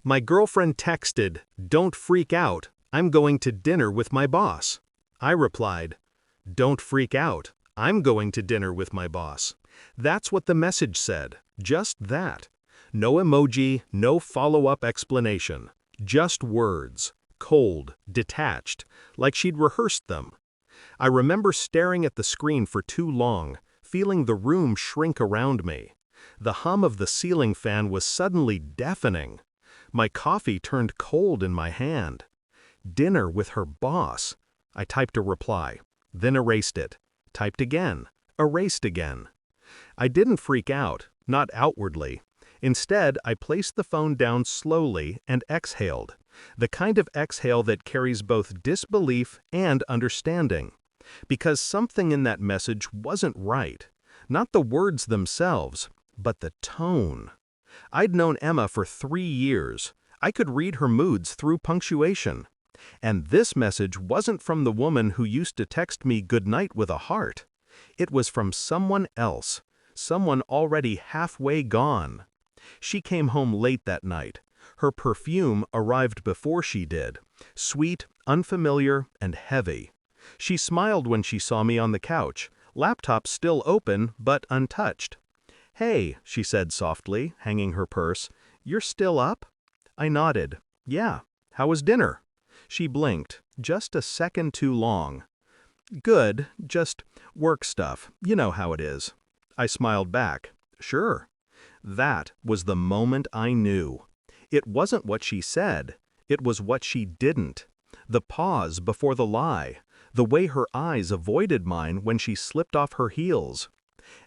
My girlfriend texted, "Don't freak out, I'm going to dinner with my boss." I replied, "Don't freak out, I'm going to dinner with my boss." That's what the message said, just that. No emoji, no follow-up explanation. Just words, cold, detached, like she'd rehearsed them. I remember staring at the screen for too long, feeling the room shrink around me. The hum of the ceiling fan was suddenly deafening. My coffee turned cold in my hand. Dinner with her boss. I typed a reply, then erased it. Typed again, erased again. I didn't freak out, not outwardly. Instead, I placed the phone down slowly and exhaled, the kind of exhale that carries both disbelief and understanding. Because something in that message wasn't right. Not the words themselves, but the tone. I'd known Emma for 3 years. I could read her moods through punctuation. And this message wasn't from the woman who used to text me goodnight with a heart. It was from someone else, someone already halfway gone. She came home late that night. Her perfume arrived before she did, sweet, unfamiliar, and heavy. She smiled when she saw me on the couch, laptop still open but untouched. "Hey," she said softly, hanging her purse, "you're still up?" I nodded. "Yeah. How was dinner?" She blinked, just a second too long. "Good, just work stuff. You know how it is." I smiled back. "Sure." That was the moment I knew. It wasn't what she said. It was what she didn't. The pause before the lie. The way her eyes avoided mine when she slipped off her heels.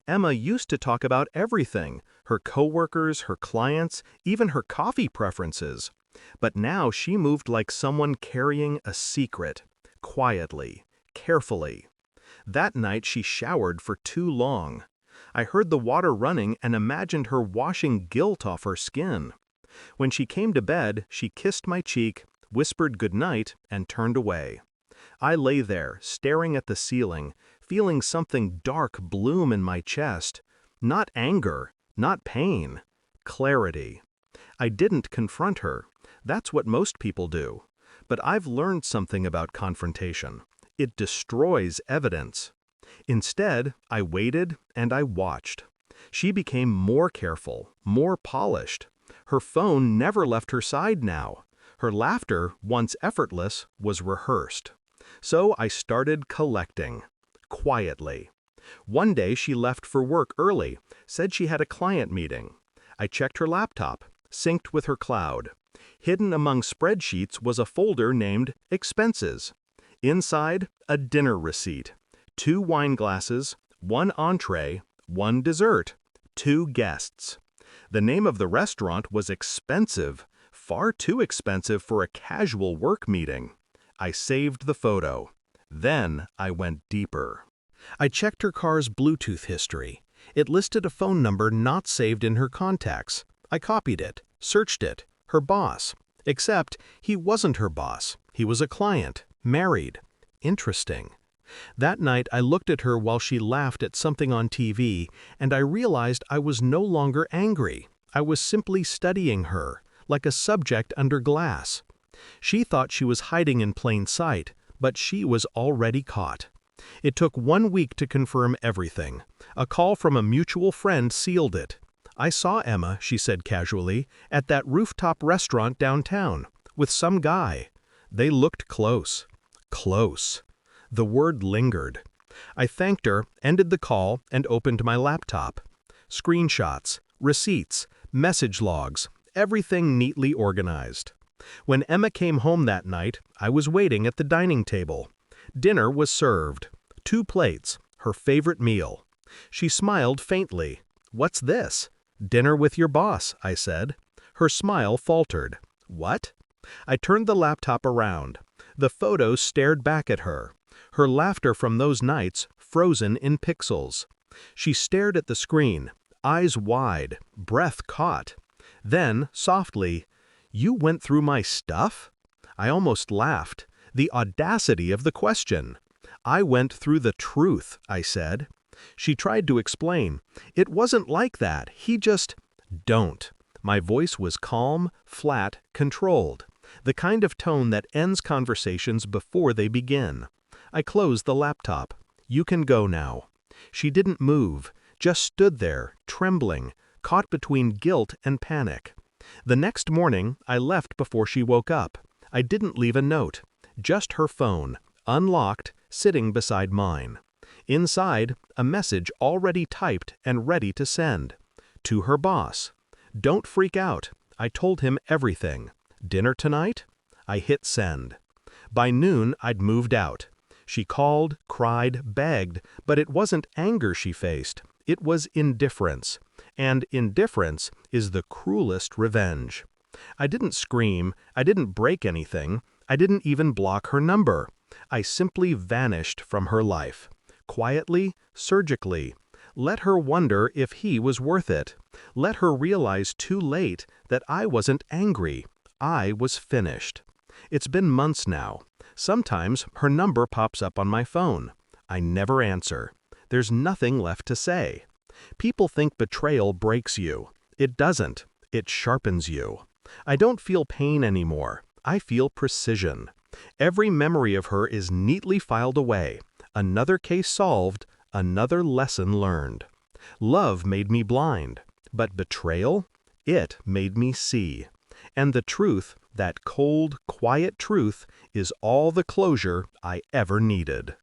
Emma used to talk about everything, her coworkers, her clients, even her coffee preferences. But now she moved like someone carrying a secret, quietly, carefully. That night she showered for too long. I heard the water running and imagined her washing guilt off her skin. When she came to bed, she kissed my cheek, whispered goodnight, and turned away. I lay there, staring at the ceiling, feeling something dark bloom in my chest. Not anger, not pain, clarity. I didn't confront her. That's what most people do. But I've learned something about confrontation. It destroys evidence. Instead, I waited and I watched. She became more careful, more polished. Her phone never left her side now. Her laughter, once effortless, was rehearsed. So I started collecting. Quietly. One day she left for work early, said she had a client meeting. I checked her laptop, synced with her cloud. Hidden among spreadsheets was a folder named Expenses. Inside, a dinner receipt. 2 wine glasses, 1 entree, 1 dessert, 2 guests. The name of the restaurant was expensive, far too expensive for a casual work meeting. I saved the photo. Then I went deeper. I checked her car's Bluetooth history. It listed a phone number not saved in her contacts. I copied it, searched it. Her boss. Except he wasn't her boss. He was a client, married. Interesting. That night I looked at her while she laughed at something on TV, and I realized I was no longer angry. I was simply studying her, like a subject under glass. She thought she was hiding in plain sight, but she was already caught. It took 1 week to confirm everything. A call from a mutual friend sealed it. "I saw Emma," she said casually, "at that rooftop restaurant downtown, with some guy. They looked close." Close. The word lingered. I thanked her, ended the call, and opened my laptop. Screenshots, receipts, message logs, everything neatly organized. When Emma came home that night, I was waiting at the dining table. Dinner was served. 2 plates, her favorite meal. She smiled faintly. "What's this?" "Dinner with your boss," I said. Her smile faltered. "What?" I turned the laptop around. The photos stared back at her. Her laughter from those nights frozen in pixels. She stared at the screen, eyes wide, breath caught. Then, softly, "You went through my stuff?" I almost laughed. The audacity of the question. "I went through the truth," I said. She tried to explain. "It wasn't like that. He just—" "Don't." My voice was calm, flat, controlled. The kind of tone that ends conversations before they begin. I closed the laptop. "You can go now." She didn't move, just stood there, trembling, caught between guilt and panic. The next morning, I left before she woke up. I didn't leave a note, just her phone, unlocked, sitting beside mine. Inside, a message already typed and ready to send. To her boss. "Don't freak out. I told him everything. Dinner tonight?" I hit send. By noon, I'd moved out. She called, cried, begged, but it wasn't anger she faced. It was indifference. And indifference is the cruelest revenge. I didn't scream, I didn't break anything, I didn't even block her number. I simply vanished from her life. Quietly, surgically. Let her wonder if he was worth it. Let her realize too late that I wasn't angry. I was finished. It's been months now. Sometimes her number pops up on my phone. I never answer. There's nothing left to say. People think betrayal breaks you. It doesn't. It sharpens you. I don't feel pain anymore. I feel precision. Every memory of her is neatly filed away. Another case solved, another lesson learned. Love made me blind, but betrayal? It made me see. And the truth, that cold, quiet truth, is all the closure I ever needed.